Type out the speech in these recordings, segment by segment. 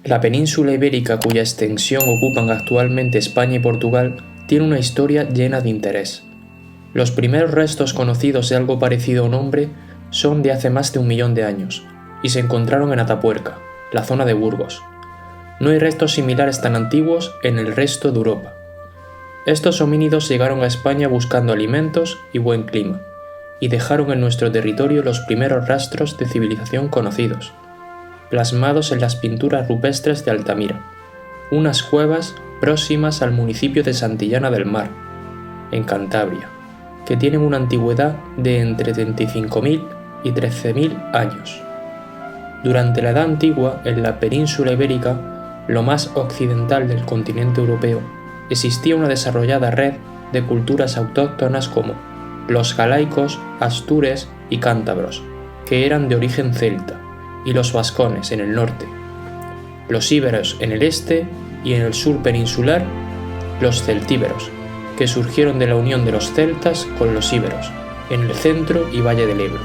La península ibérica, cuya extensión ocupan actualmente España y Portugal, tiene una historia llena de interés. Los primeros restos conocidos de algo parecido a un hombre son de hace más de 1 millón de años, y se encontraron en Atapuerca, la zona de Burgos. No hay restos similares tan antiguos en el resto de Europa. Estos homínidos llegaron a España buscando alimentos y buen clima, y dejaron en nuestro territorio los primeros rastros de civilización conocidos, plasmados en las pinturas rupestres de Altamira, unas cuevas próximas al municipio de Santillana del Mar, en Cantabria, que tienen una antigüedad de entre 35.000 y 13.000 años. Durante la Edad Antigua, en la península ibérica, lo más occidental del continente europeo, existía una desarrollada red de culturas autóctonas como los galaicos, astures y cántabros, que eran de origen celta, y los vascones en el norte, los íberos en el este y en el sur peninsular, los celtíberos, que surgieron de la unión de los celtas con los íberos, en el centro y valle del Ebro.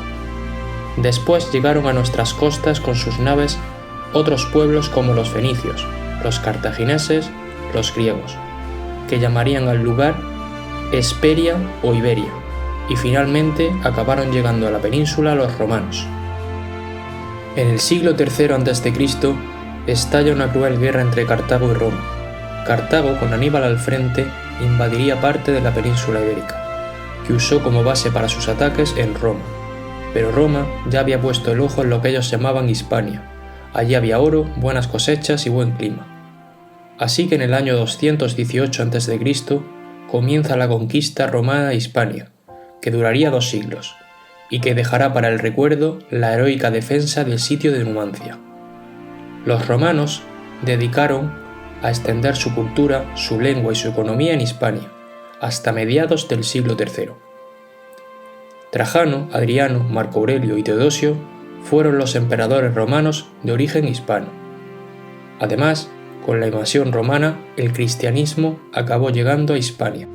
Después llegaron a nuestras costas con sus naves otros pueblos como los fenicios, los cartagineses, los griegos, que llamarían al lugar Hesperia o Iberia, y finalmente acabaron llegando a la península los romanos. En el siglo III a.C. estalla una cruel guerra entre Cartago y Roma. Cartago, con Aníbal al frente, invadiría parte de la península ibérica, que usó como base para sus ataques en Roma. Pero Roma ya había puesto el ojo en lo que ellos llamaban Hispania. Allí había oro, buenas cosechas y buen clima. Así que en el año 218 a.C. comienza la conquista romana de Hispania, que duraría 2 siglos, y que dejará para el recuerdo la heroica defensa del sitio de Numancia. Los romanos dedicaron a extender su cultura, su lengua y su economía en Hispania, hasta mediados del siglo III. Trajano, Adriano, Marco Aurelio y Teodosio fueron los emperadores romanos de origen hispano. Además, con la invasión romana, el cristianismo acabó llegando a Hispania.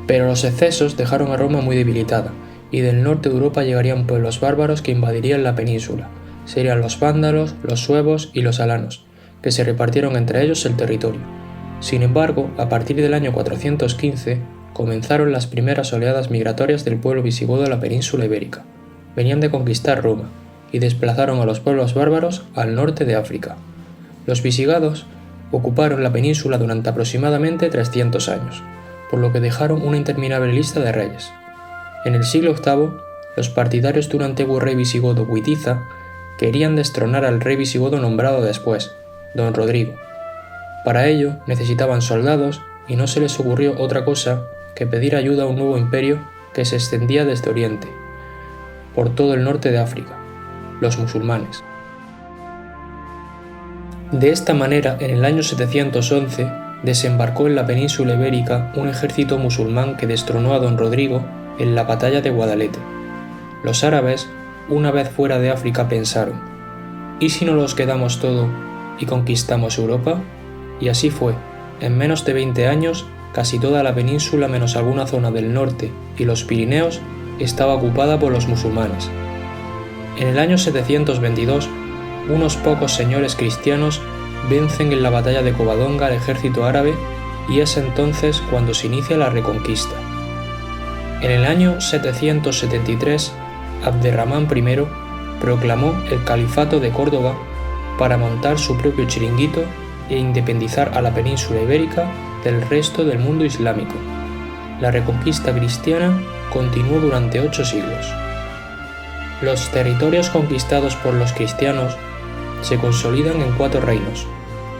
Pero los excesos dejaron a Roma muy debilitada, y del norte de Europa llegarían pueblos bárbaros que invadirían la península. Serían los vándalos, los suevos y los alanos, que se repartieron entre ellos el territorio. Sin embargo, a partir del año 415, comenzaron las primeras oleadas migratorias del pueblo visigodo a la península ibérica. Venían de conquistar Roma, y desplazaron a los pueblos bárbaros al norte de África. Los visigodos ocuparon la península durante aproximadamente 300 años, por lo que dejaron una interminable lista de reyes. En el siglo VIII, los partidarios de un antiguo rey visigodo Witiza querían destronar al rey visigodo nombrado después, don Rodrigo. Para ello necesitaban soldados y no se les ocurrió otra cosa que pedir ayuda a un nuevo imperio que se extendía desde Oriente, por todo el norte de África, los musulmanes. De esta manera, en el año 711, desembarcó en la península ibérica un ejército musulmán que destronó a don Rodrigo en la batalla de Guadalete. Los árabes, una vez fuera de África, pensaron: ¿y si no los quedamos todo y conquistamos Europa? Y así fue. En menos de 20 años, casi toda la península menos alguna zona del norte y los Pirineos estaba ocupada por los musulmanes. En el año 722, unos pocos señores cristianos vencen en la batalla de Covadonga al ejército árabe, y es entonces cuando se inicia la reconquista. En el año 773, Abderramán I proclamó el Califato de Córdoba para montar su propio chiringuito e independizar a la península ibérica del resto del mundo islámico. La reconquista cristiana continuó durante 8 siglos. Los territorios conquistados por los cristianos se consolidan en 4 reinos: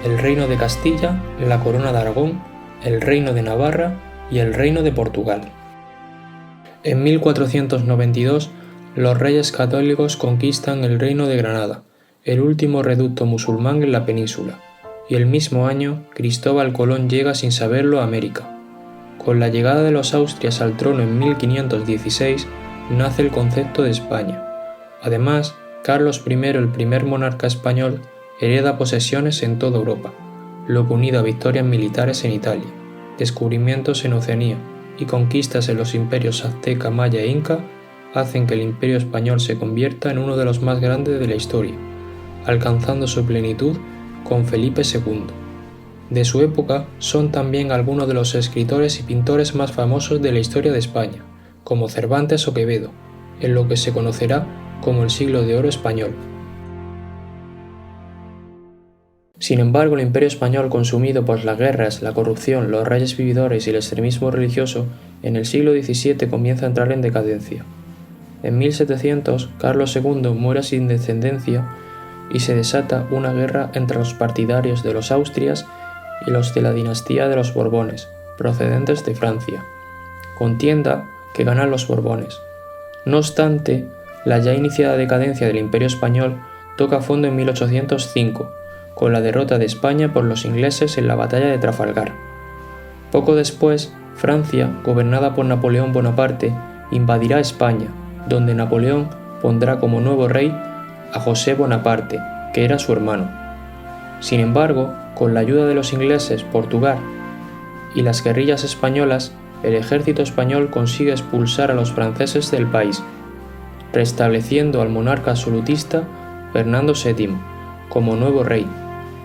el reino de Castilla, la corona de Aragón, el reino de Navarra y el reino de Portugal. En 1492, los reyes católicos conquistan el reino de Granada, el último reducto musulmán en la península, y el mismo año Cristóbal Colón llega sin saberlo a América. Con la llegada de los Austrias al trono en 1516, nace el concepto de España. Además, Carlos I, el primer monarca español, hereda posesiones en toda Europa, lo que, unido a victorias militares en Italia, descubrimientos en Oceanía y conquistas en los imperios azteca, maya e inca, hacen que el imperio español se convierta en uno de los más grandes de la historia, alcanzando su plenitud con Felipe II. De su época son también algunos de los escritores y pintores más famosos de la historia de España, como Cervantes o Quevedo, en lo que se conocerá como el Siglo de Oro español. Sin embargo, el Imperio español, consumido por las guerras, la corrupción, los reyes vividores y el extremismo religioso, en el siglo XVII comienza a entrar en decadencia. En 1700, Carlos II muere sin descendencia y se desata una guerra entre los partidarios de los Austrias y los de la dinastía de los Borbones, procedentes de Francia, contienda que ganan los Borbones. No obstante, la ya iniciada decadencia del Imperio español toca fondo en 1805, con la derrota de España por los ingleses en la batalla de Trafalgar. Poco después, Francia, gobernada por Napoleón Bonaparte, invadirá España, donde Napoleón pondrá como nuevo rey a José Bonaparte, que era su hermano. Sin embargo, con la ayuda de los ingleses, Portugal y las guerrillas españolas, el ejército español consigue expulsar a los franceses del país, restableciendo al monarca absolutista Fernando VII como nuevo rey,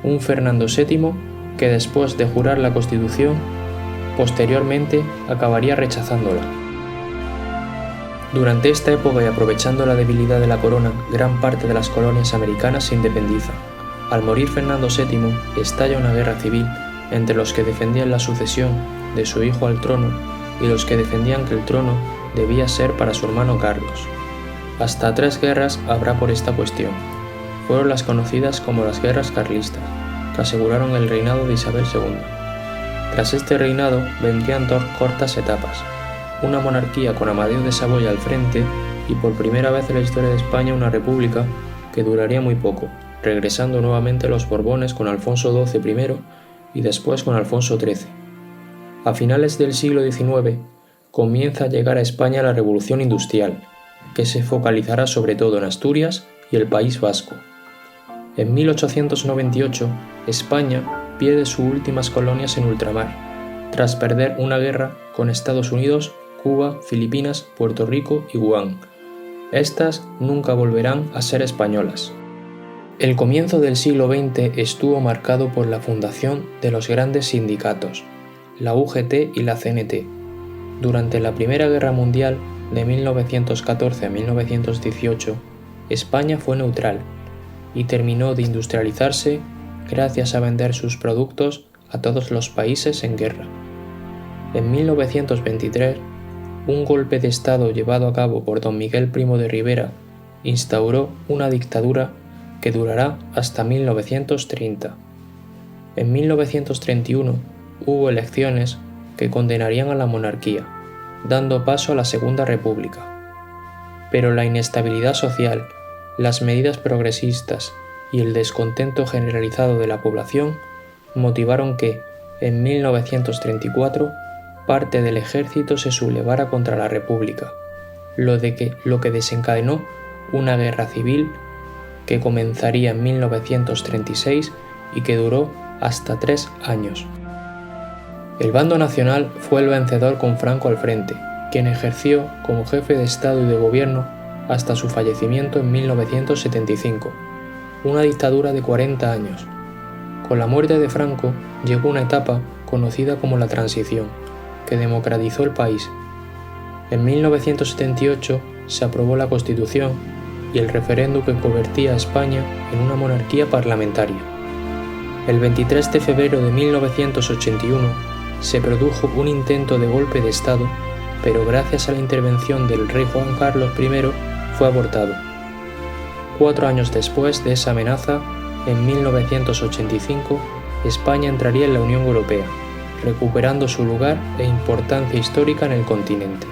un Fernando VII que después de jurar la Constitución, posteriormente acabaría rechazándola. Durante esta época y aprovechando la debilidad de la corona, gran parte de las colonias americanas se independizan. Al morir Fernando VII, estalla una guerra civil entre los que defendían la sucesión de su hijo al trono y los que defendían que el trono debía ser para su hermano Carlos. Hasta 3 guerras habrá por esta cuestión. Fueron las conocidas como las guerras carlistas, que aseguraron el reinado de Isabel II. Tras este reinado vendrían 2 cortas etapas, una monarquía con Amadeo de Saboya al frente y por primera vez en la historia de España una república que duraría muy poco, regresando nuevamente los Borbones con Alfonso XII primero y después con Alfonso XIII. A finales del siglo XIX comienza a llegar a España la Revolución Industrial, que se focalizará sobre todo en Asturias y el País Vasco. En 1898, España pierde sus últimas colonias en ultramar, tras perder una guerra con Estados Unidos, Cuba, Filipinas, Puerto Rico y Guam. Estas nunca volverán a ser españolas. El comienzo del siglo XX estuvo marcado por la fundación de los grandes sindicatos, la UGT y la CNT. Durante la Primera Guerra Mundial, de 1914 a 1918, España fue neutral y terminó de industrializarse gracias a vender sus productos a todos los países en guerra. En 1923, un golpe de Estado llevado a cabo por don Miguel Primo de Rivera instauró una dictadura que durará hasta 1930. En 1931 hubo elecciones que condenarían a la monarquía, dando paso a la Segunda República. Pero la inestabilidad social, las medidas progresistas y el descontento generalizado de la población motivaron que, en 1934, parte del ejército se sublevara contra la República, lo que desencadenó una guerra civil que comenzaría en 1936 y que duró hasta 3 años. El bando nacional fue el vencedor con Franco al frente, quien ejerció como jefe de Estado y de Gobierno hasta su fallecimiento en 1975, una dictadura de 40 años. Con la muerte de Franco llegó una etapa conocida como la Transición, que democratizó el país. En 1978 se aprobó la Constitución y el referéndum que convertía a España en una monarquía parlamentaria. El 23 de febrero de 1981 se produjo un intento de golpe de Estado, pero gracias a la intervención del rey Juan Carlos I fue abortado. 4 años después de esa amenaza, en 1985, España entraría en la Unión Europea, recuperando su lugar e importancia histórica en el continente.